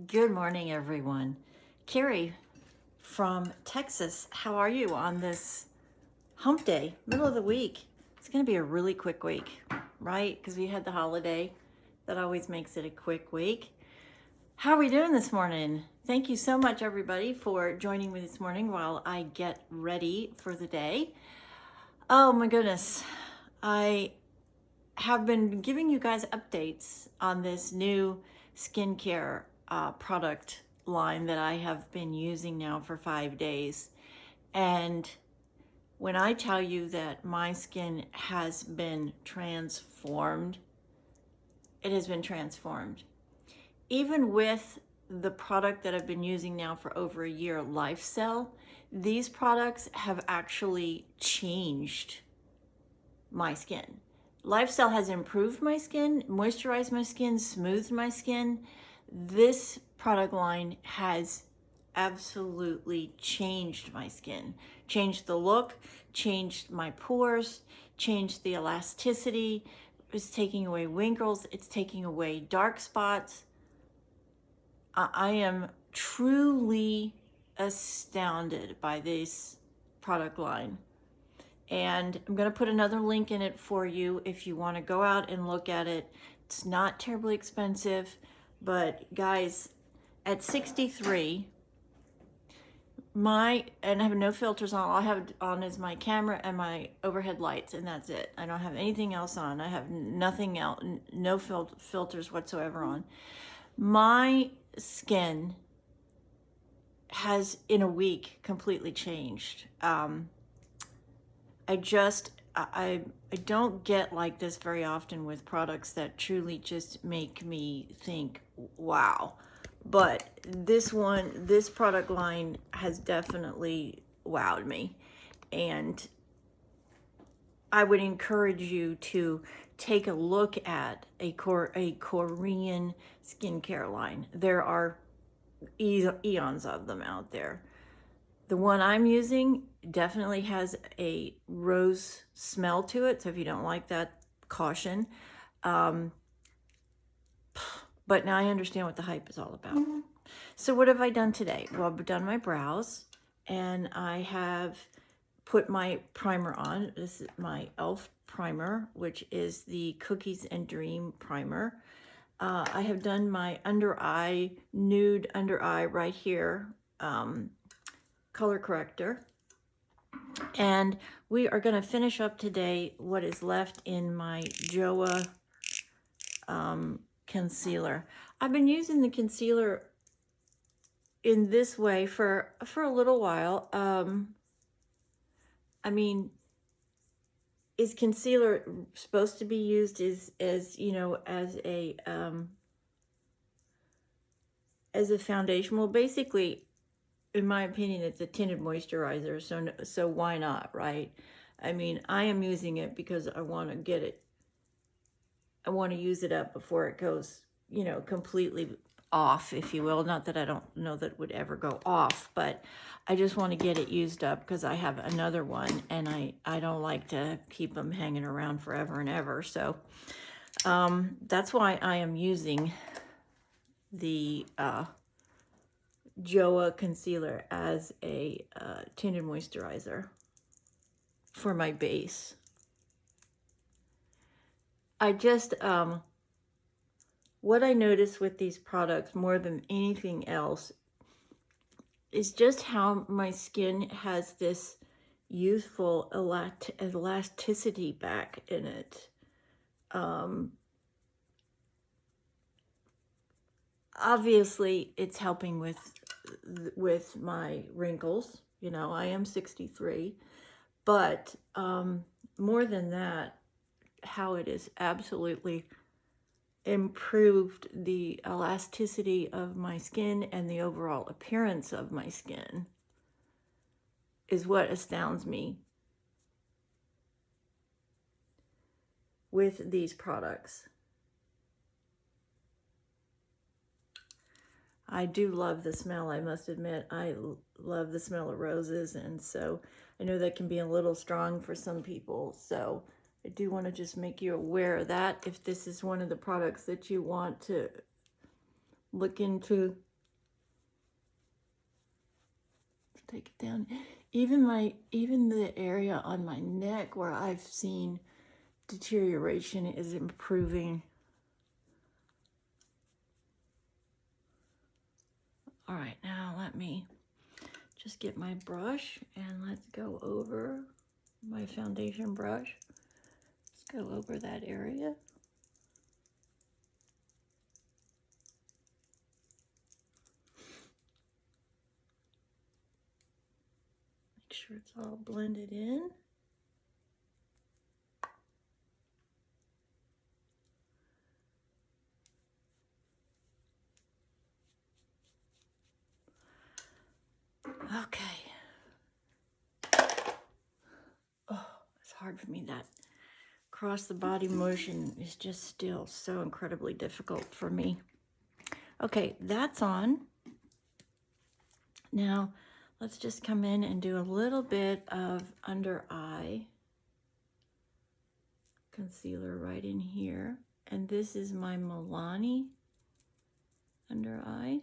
Good morning, everyone. Carrie from Texas, how are you on this hump day, middle of the week? It's going to be a really quick week, right? Because we had the holiday. That always makes it a quick week. How are we doing this morning? Thank you so much, everybody, for joining me this morning while I get ready for the day. Oh, my goodness. I have been giving you guys updates on this new skincare product line that I have been using now for 5 days. And when I tell you that my skin has been transformed, it has been transformed. Even with the product that I've been using now for over a year, LifeCell, these products have actually changed my skin. LifeCell has improved my skin, moisturized my skin, smoothed my skin. This product line has absolutely changed my skin, changed the look, changed my pores, changed the elasticity. It's taking away wrinkles, it's taking away dark spots. I am truly astounded by this product line. And I'm going to put another link in it for you if you want to go out and look at it. It's not terribly expensive, but guys, at 63, and I have no filters on. All I have on is my camera and my overhead lights, and that's it. I don't have anything else on. I have nothing else, no filters whatsoever on. My skin has, in a week, completely changed. I don't get like this very often with products that truly just make me think, wow. But this product line has definitely wowed me. And I would encourage you to take a look at a Korean skincare line. There are eons of them out there. The one I'm using definitely has a rose smell to it. So if you don't like that, caution. But now I understand what the hype is all about. So what have I done today? Well, I've done my brows and I have put my primer on. This is my e.l.f. primer, which is the Cookies and Dream primer. I have done my nude under eye right here. Color corrector, and we are going to finish up today what is left in my Joa concealer. I've been using the concealer in this way for a little while. I mean, is concealer supposed to be used as you know, as a foundation? Well, basically, in my opinion, it's a tinted moisturizer, so why not, right? I mean, I am using it because I want to use it up before it goes, you know, completely off, if you will. Not that I don't know that it would ever go off, but I just want to get it used up because I have another one and I don't like to keep them hanging around forever and ever. So that's why I am using the Joa concealer as a tinted moisturizer for my base. I just, what I notice with these products more than anything else is just how my skin has this youthful elasticity back in it. Obviously, it's helping with my wrinkles. You know, I am 63, but more than that, how it is absolutely improved the elasticity of my skin and the overall appearance of my skin is what astounds me with these products. I do love the smell, I must admit. I love the smell of roses, and so I know that can be a little strong for some people, so I do want to just make you aware of that if this is one of the products that you want to look into, take it down. Even the area on my neck where I've seen deterioration is improving. All right, now let me just get my brush and let's go over my foundation brush. Let's go over that area. Make sure it's all blended in. Okay. Oh, it's hard for me. That cross the body motion is just still so incredibly difficult for me. Okay, that's on. Now, let's just come in and do a little bit of under eye concealer right in here. And this is my Milani under eye.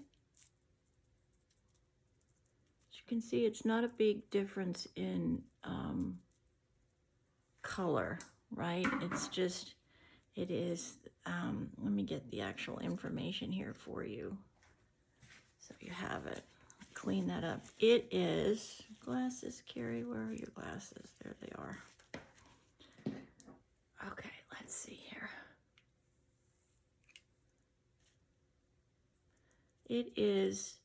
As you can see, it's not a big difference in color, right? It's just, it is, let me get the actual information here for you so you have it. Clean that up. It is, glasses, Carrie, where are your glasses? There they are. Okay, let's see here. It is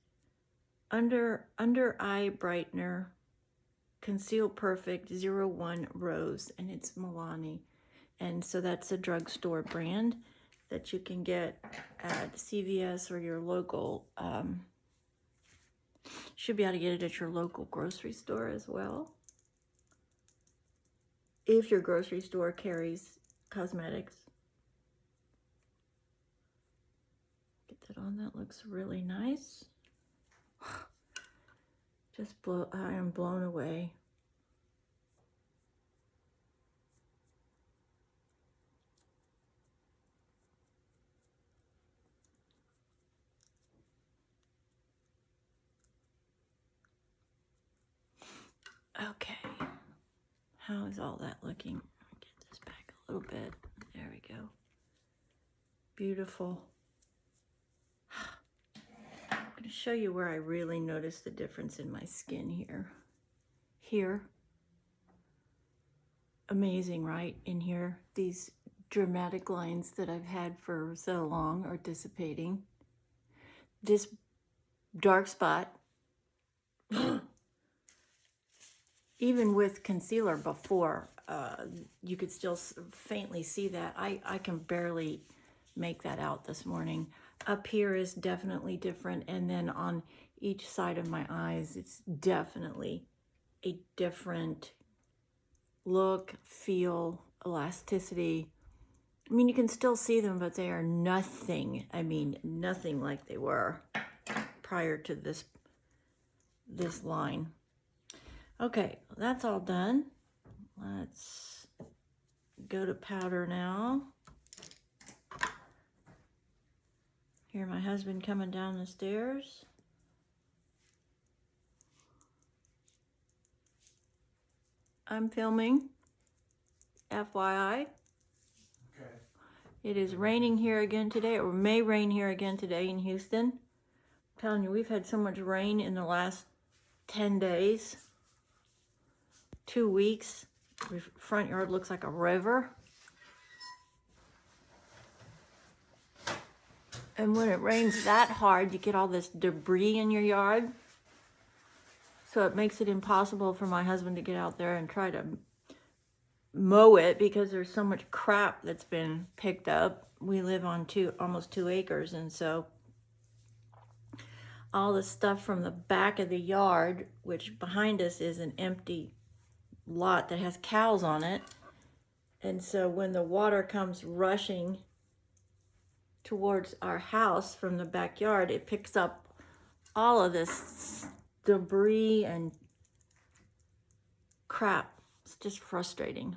under eye brightener, Conceal Perfect 01 Rose, and it's Milani. And so that's a drugstore brand that you can get at CVS or your local, should be able to get it at your local grocery store as well. If your grocery store carries cosmetics. Get that on, that looks really nice. I am blown away. Okay, how is all that looking? Get this back a little bit. There we go. Beautiful. I'm going to show you where I really notice the difference in my skin here. Here. Amazing, right? In here, these dramatic lines that I've had for so long are dissipating. This dark spot, even with concealer before, you could still faintly see that. I can barely make that out this morning. Up here is definitely different, and then on each side of my eyes, it's definitely a different look, feel, elasticity. I mean, you can still see them, but they are nothing. I mean, nothing like they were prior to this line. Okay, that's all done. Let's go to powder now. Hear my husband coming down the stairs. I'm filming, FYI. Okay. It is raining here again today, or may rain here again today in Houston. I'm telling you, we've had so much rain in the last 10 days, 2 weeks. The front yard looks like a river. And when it rains that hard, you get all this debris in your yard. So it makes it impossible for my husband to get out there and try to mow it because there's so much crap that's been picked up. We live on almost 2 acres, and so all the stuff from the back of the yard, which behind us is an empty lot that has cows on it. And so when the water comes rushing towards our house from the backyard, it picks up all of this debris and crap. It's just frustrating.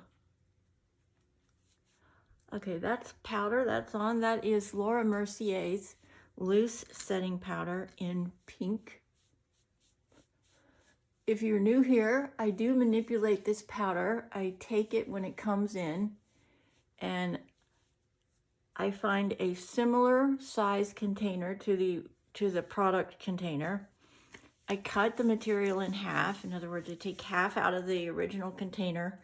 Okay, that's powder, that's on. That is Laura Mercier's loose setting powder in pink. If you're new here, I do manipulate this powder. I take it when it comes in, and I find a similar size container to the product container. I cut the material in half. In other words, I take half out of the original container.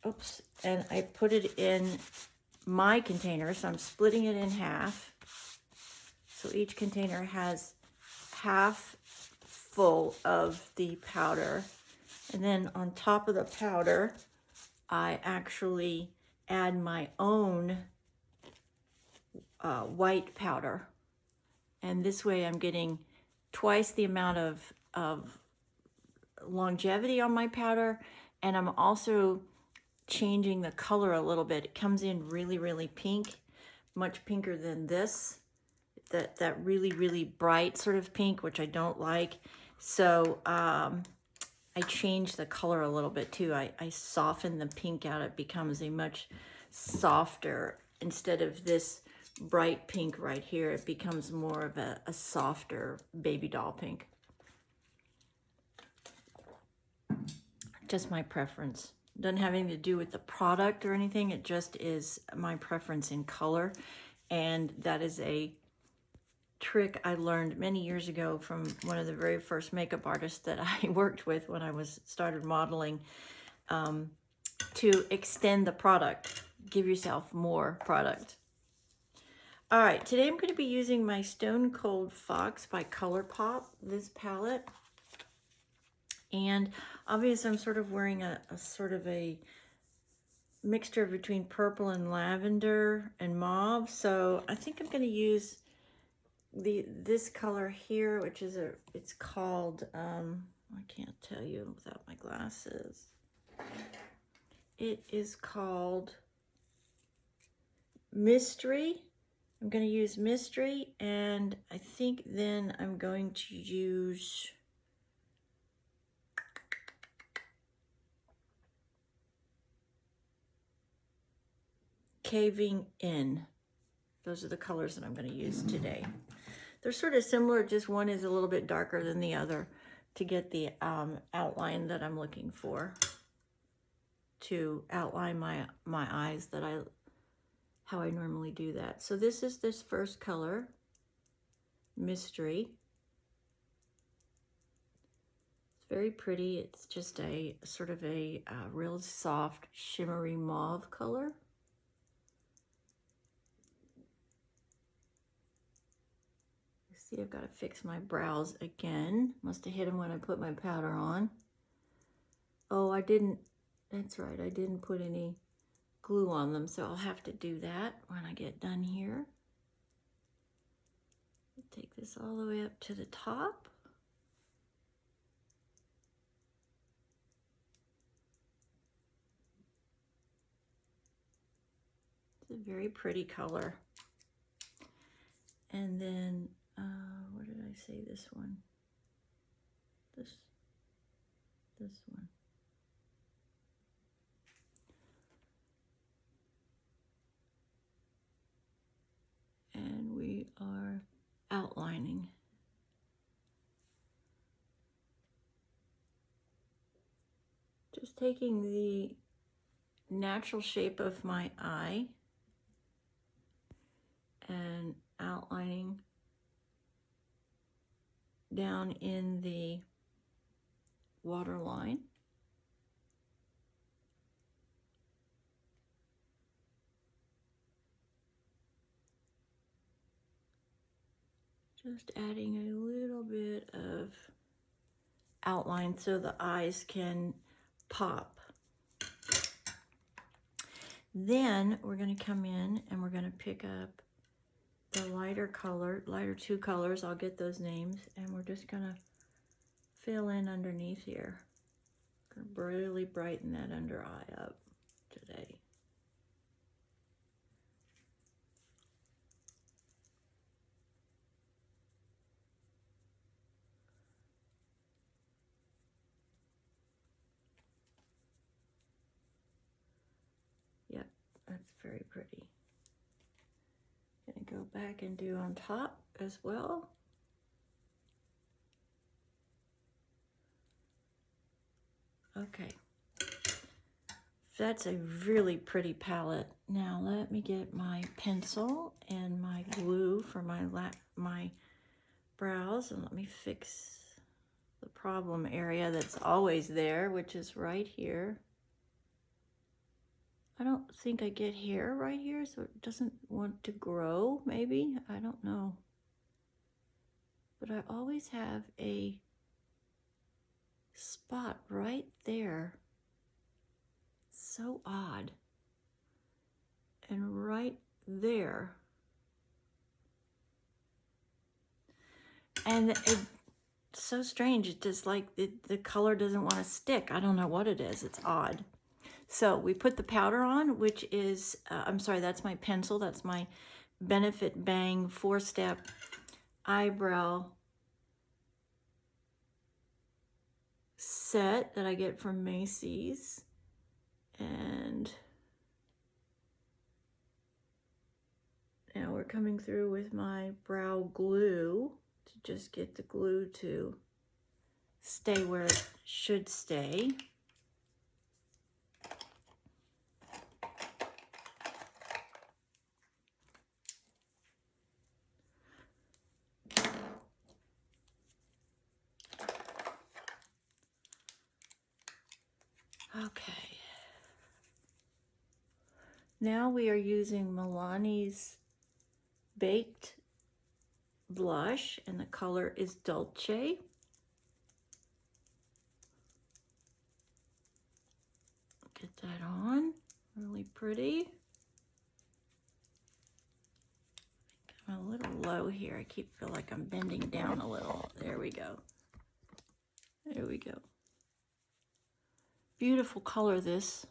Oops. And I put it in my container. So I'm splitting it in half. So each container has half full of the powder. And then on top of the powder, I actually add my own white powder. And this way I'm getting twice the amount of longevity on my powder, and I'm also changing the color a little bit. It comes in really, really pink, much pinker than this, that really, really bright sort of pink, which I don't like. So I change the color a little bit too. I soften the pink out. It becomes a much softer, instead of this bright pink right here, it becomes more of a softer baby doll pink. Just my preference. Doesn't have anything to do with the product or anything. It just is my preference in color. And that is a trick I learned many years ago from one of the very first makeup artists that I worked with when I started modeling, to extend the product. Give yourself more product. All right, today I'm going to be using my Stone Cold Fox by ColourPop, this palette. And obviously I'm sort of wearing a sort of a mixture between purple and lavender and mauve. So I think I'm going to use this color here, which is it's called, I can't tell you without my glasses. It is called Mystery. I'm going to use Mystery, and I think then I'm going to use Caving In. Those are the colors that I'm going to use today. They're sort of similar, just one is a little bit darker than the other to get the outline that I'm looking for, to outline my eyes how I normally do that. So this is this first color, Mystery. It's very pretty. It's just a sort of a real soft, shimmery mauve color. See, I've got to fix my brows again. Must have hit them when I put my powder on. Oh, I didn't. That's right. I didn't put any glue on them, so I'll have to do that when I get done here. Take this all the way up to the top. It's a very pretty color. And then, what did I say? This one. This one. And we are outlining. Just taking the natural shape of my eye and outlining down in the waterline. Just adding a little bit of outline so the eyes can pop. Then we're going to come in and we're going to pick up the lighter two colors. I'll get those names, and we're just going to fill in underneath here. Going to really brighten that under eye up today. Yep, that's very pretty. Gonna go back and do on top as well. Okay. That's a really pretty palette. Now let me get my pencil and my glue for my brows, and let me fix the problem area that's always there, which is right here. I don't think I get hair right here, so it doesn't want to grow, maybe. I don't know. But I always have a spot right there. So odd. And right there. And it's so strange. It's just like the color doesn't want to stick. I don't know what it is. It's odd. So we put the powder on, which is, I'm sorry, that's my pencil. That's my Benefit Bang 4-step eyebrow set that I get from Macy's. And now we're coming through with my brow glue to just get the glue to stay where it should stay. Okay. Now we are using Milani's Baked blush, and the color is Dolce. Get that on, really pretty. I'm a little low here. I feel like I'm bending down a little. There we go. There we go. Beautiful color, this.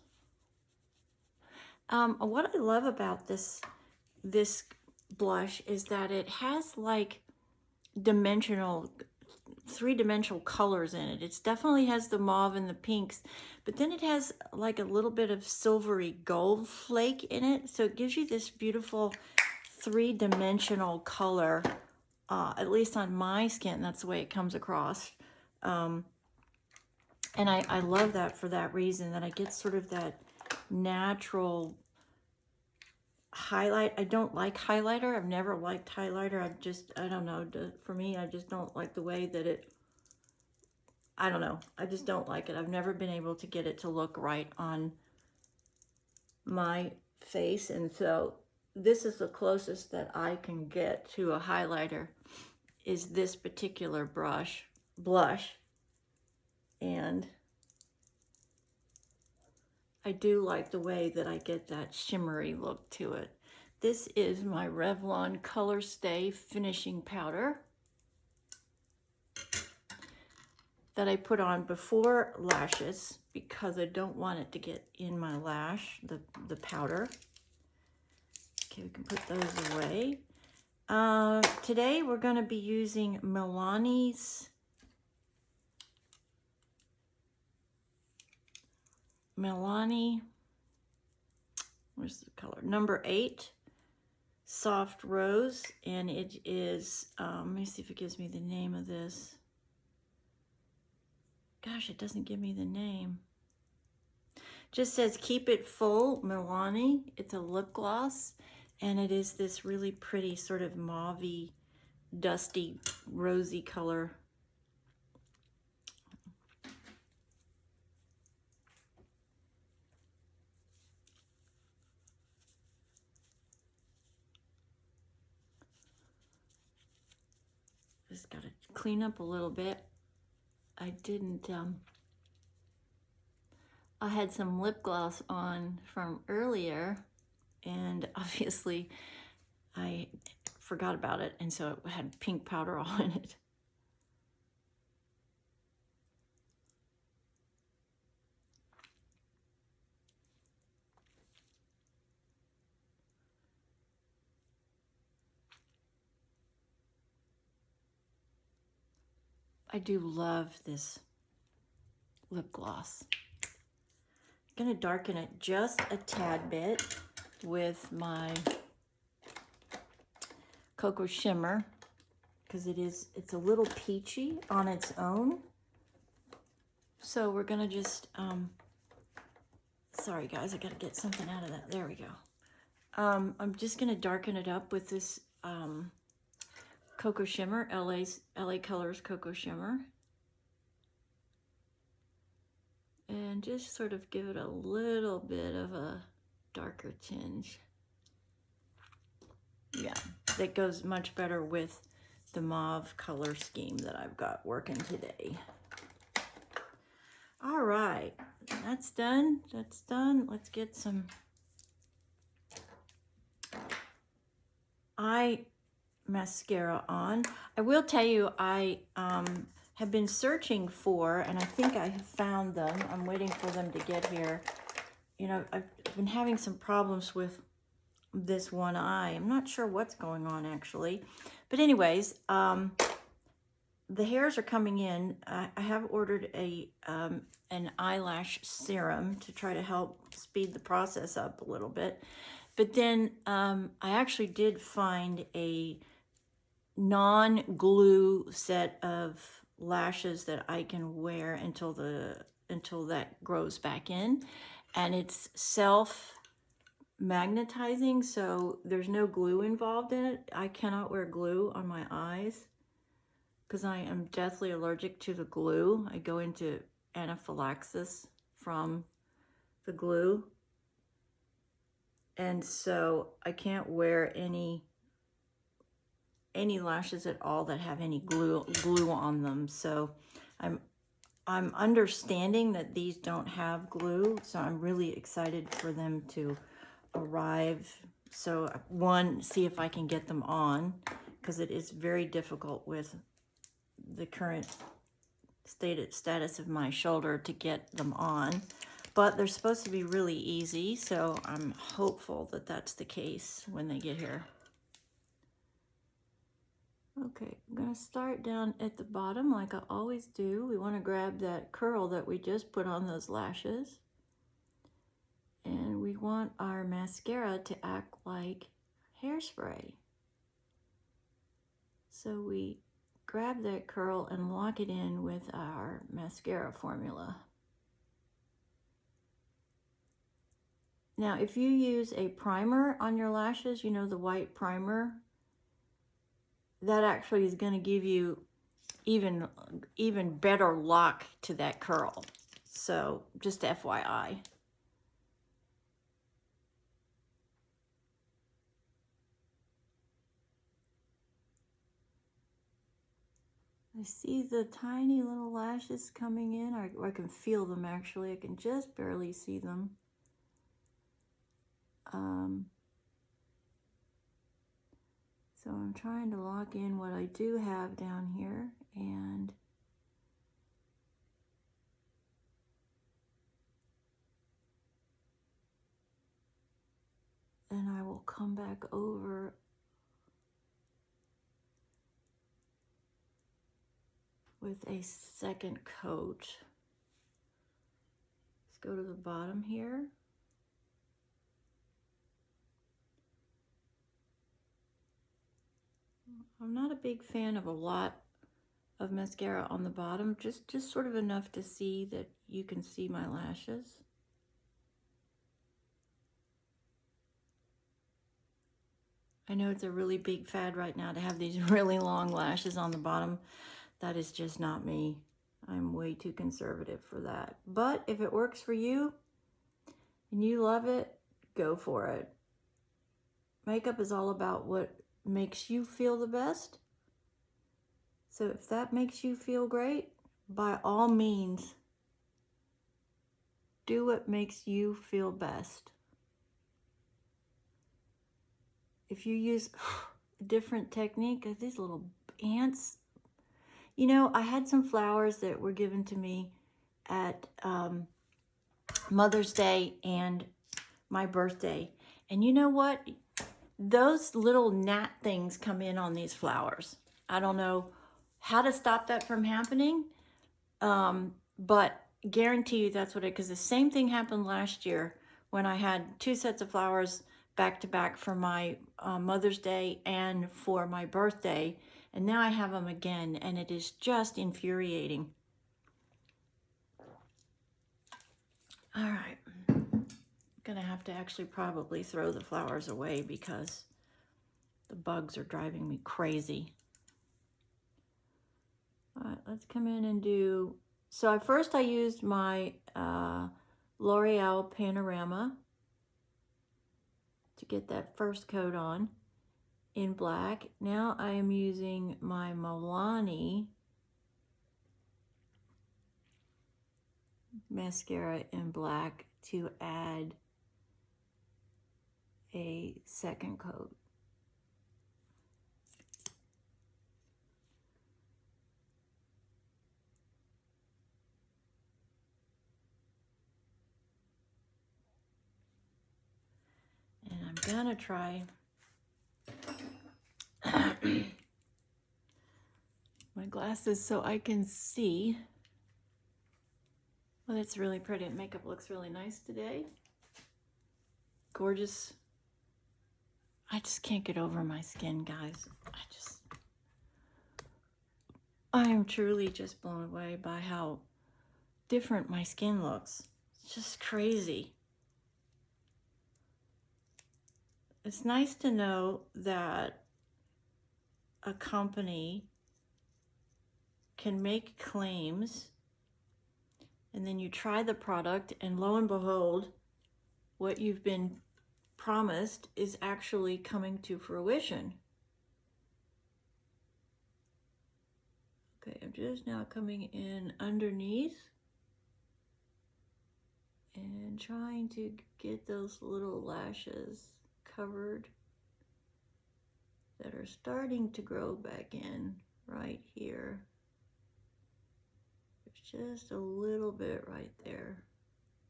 What I love about this blush is that it has like three-dimensional colors in it. It definitely has the mauve and the pinks, but then it has like a little bit of silvery gold flake in it. So it gives you this beautiful three-dimensional color, at least on my skin. That's the way it comes across. And I love that for that reason, that I get sort of that natural highlight. I don't like highlighter. I've never liked highlighter. I don't know. For me, I just don't like the way that I don't know. I just don't like it. I've never been able to get it to look right on my face. And so this is the closest that I can get to a highlighter, is this particular blush. And I do like the way that I get that shimmery look to it. This is my Revlon Color Stay Finishing Powder that I put on before lashes because I don't want it to get in my lash, the powder. Okay, we can put those away. Today we're going to be using Milani, where's the color? Number 8, Soft Rose, and it is, let me see if it gives me the name of this. Gosh, it doesn't give me the name. Just says Keep It Full, Milani. It's a lip gloss, and it is this really pretty sort of mauve-y, dusty, rosy color. Just got to clean up a little bit. I didn't, I had some lip gloss on from earlier, and obviously I forgot about it, and so it had pink powder all in it. I do love this lip gloss. I'm gonna darken it just a tad bit with my Cocoa Shimmer, because it's a little peachy on its own. So we're gonna just, sorry guys, I gotta get something out of that. There we go. I'm just gonna darken it up with this Cocoa Shimmer, LA Colors Cocoa Shimmer. And just sort of give it a little bit of a darker tinge. Yeah, that goes much better with the mauve color scheme that I've got working today. All right, that's done. That's done. Let's get some eye mascara on. I will tell you, I have been searching for, and I think I have found them. I'm waiting for them to get here. You know, I've been having some problems with this one eye. I'm not sure what's going on actually. But anyways, the hairs are coming in. I have ordered an eyelash serum to try to help speed the process up a little bit. But then I actually did find a non-glue set of lashes that I can wear until that grows back in, and it's self-magnetizing, so there's no glue involved in it. I cannot wear glue on my eyes because I am deathly allergic to the glue. I go into anaphylaxis from the glue, and so I can't wear any lashes at all that have any glue on them. So I'm understanding that these don't have glue, so I'm really excited for them to arrive. So one, see if I can get them on, because it is very difficult with the current status of my shoulder to get them on, but they're supposed to be really easy, so I'm hopeful that that's the case when they get here. Okay, I'm going to start down at the bottom like I always do. We want to grab that curl that we just put on those lashes. And we want our mascara to act like hairspray. So we grab that curl and lock it in with our mascara formula. Now, if you use a primer on your lashes, you know, the white primer, that actually is going to give you even better lock to that curl. So just FYI. I see the tiny little lashes coming in. I can feel them actually. I can just barely see them. So I'm trying to lock in what I do have down here, and then I will come back over with a second coat. Let's go to the bottom here. I'm not a big fan of a lot of mascara on the bottom, just sort of enough to see that you can see my lashes. I know it's a really big fad right now to have these really long lashes on the bottom. That is just not me. I'm way too conservative for that. But if it works for you and you love it, go for it. Makeup is all about what makes you feel the best. So if that makes you feel great, by all means, do what makes you feel best. If you use a different technique, these little ants, you know, I had some flowers that were given to me at Mother's Day and my birthday. And you know what? Those little gnat things come in on these flowers. I don't know how to stop that from happening, but guarantee you that's what it, because the same thing happened last year when I had 2 sets of flowers back to back for my Mother's Day and for my birthday. And now I have them again, and it is just infuriating. All right. I'm gonna have to actually probably throw the flowers away because the bugs are driving me crazy. All right, let's come in and do, so at first I used my L'Oreal Panorama to get that first coat on in black. Now I am using my Milani mascara in black to add a second coat. And I'm gonna try my glasses so I can see. Well, it's really pretty. Makeup looks really nice today. Gorgeous. I just can't get over my skin, guys. I am truly just blown away by how different my skin looks. It's just crazy. It's nice to know that a company can make claims and then you try the product and lo and behold, what you've been promised is actually coming to fruition. Okay, I'm just now coming in underneath and trying to get those little lashes covered that are starting to grow back in right here. There's just a little bit right there.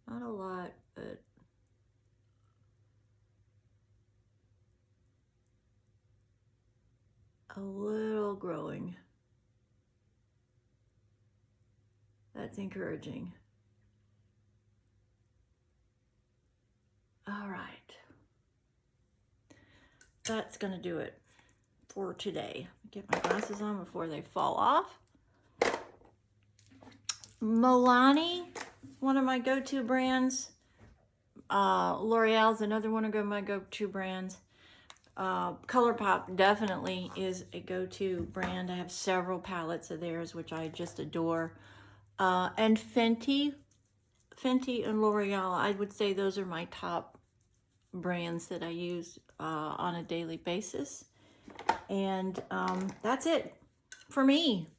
Not a lot, but a little growing. That's encouraging. All right. That's gonna do it for today. Get my glasses on before they fall off. Milani, one of my go-to brands. L'Oreal's another one of my go-to brands. ColourPop definitely is a go-to brand. I have several palettes of theirs, which I just adore. And Fenty and L'Oreal, I would say those are my top brands that I use on a daily basis. And that's it for me.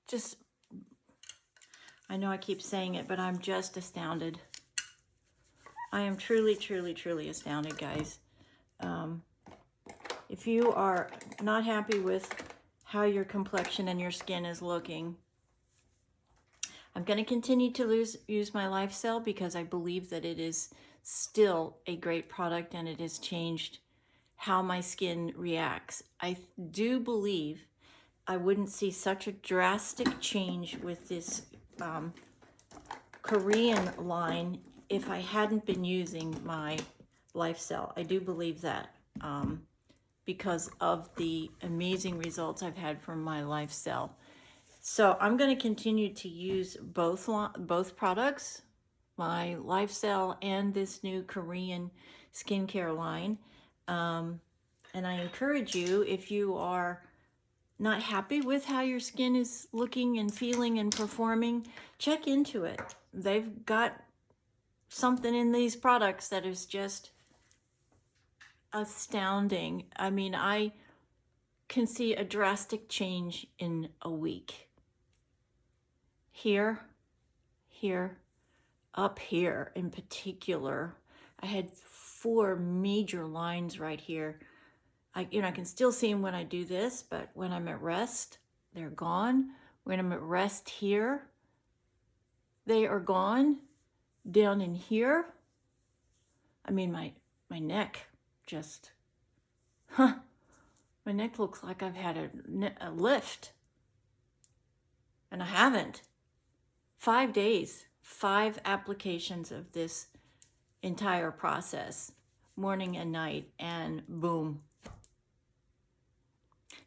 Just, I know I keep saying it, but I'm just astounded. I am truly, truly, truly astounded, guys. If you are not happy with how your complexion and your skin is looking, I'm going to continue to use my LifeCell because I believe that it is still a great product and it has changed how my skin reacts. I do believe I wouldn't see such a drastic change with this Korean line if I hadn't been using my LifeCell. I do believe that because of the amazing results I've had from my LifeCell. So I'm going to continue to use both products, my LifeCell and this new Korean skincare line. And I encourage you, if you are not happy with how your skin is looking and feeling and performing, check into it. They've got something in these products that is just astounding. I mean, I can see a drastic change in a week. Here, up here in particular, I had 4 major lines right here. I can still see them when I do this, but when I'm at rest, they're gone. When I'm at rest here, they are gone. Down in here, I mean, my neck just, my neck looks like I've had a lift. And I haven't. 5 days, 5 applications of this entire process, morning and night, and boom.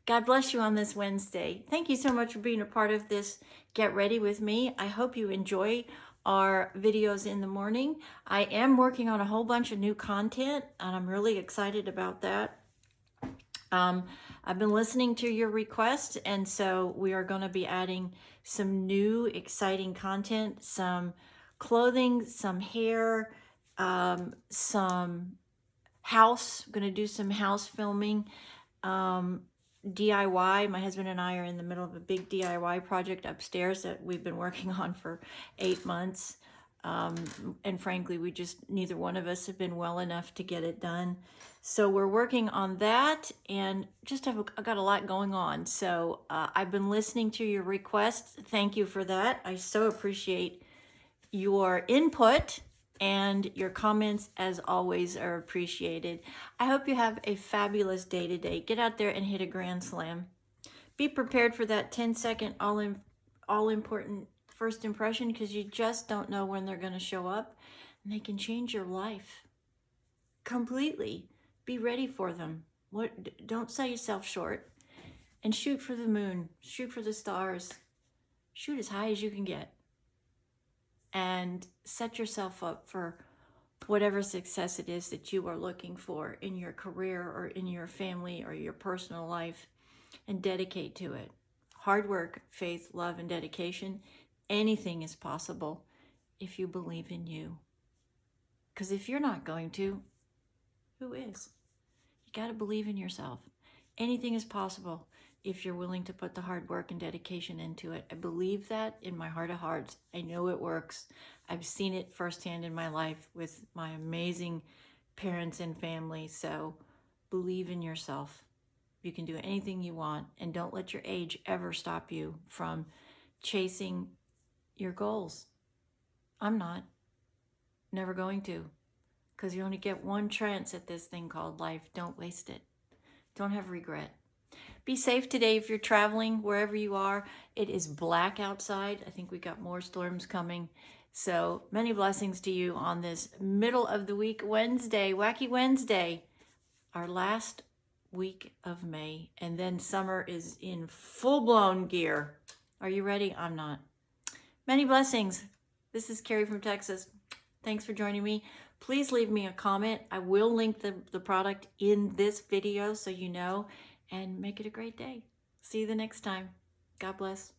God bless you on this Wednesday. Thank you so much for being a part of this Get Ready with me. I hope you enjoy our videos in the morning. I am working on a whole bunch of new content, and I'm really excited about that. I've been listening to your requests, and so we are going to be adding some new exciting content, some clothing, some hair, some house. I'm going to do some house filming, DIY. My husband and I are in the middle of a big DIY project upstairs that we've been working on for 8 months. And frankly, neither one of us have been well enough to get it done. So we're working on that, and I've got a lot going on. So I've been listening to your requests. Thank you for that. I so appreciate your input, and your comments, as always, are appreciated. I hope you have a fabulous day today. Get out there and hit a grand slam. Be prepared for that 10-second all-important first impression, because you just don't know when they're going to show up, and they can change your life completely. Be ready for them. Don't sell yourself short, and shoot for the moon. Shoot for the stars. Shoot as high as you can get, and set yourself up for whatever success it is that you are looking for in your career or in your family or your personal life, and dedicate to it. Hard work, faith, love, and dedication. Anything is possible if you believe in you. Because if you're not going to, who is? You got to believe in yourself. Anything is possible if you're willing to put the hard work and dedication into it. I believe that in my heart of hearts. I know it works. I've seen it firsthand in my life with my amazing parents and family. So believe in yourself. You can do anything you want, and don't let your age ever stop you from chasing your goals. I'm not. Never going to. Because you only get one chance at this thing called life. Don't waste it. Don't have regret. Be safe today if you're traveling, wherever you are. It is black outside. I think we got more storms coming. So many blessings to you on this middle of the week Wednesday, Wacky Wednesday, our last week of May. And then summer is in full-blown gear. Are you ready? I'm not. Many blessings. This is Carrie from Texas. Thanks for joining me. Please leave me a comment. I will link the product in this video so you know. And make it a great day. See you the next time. God bless.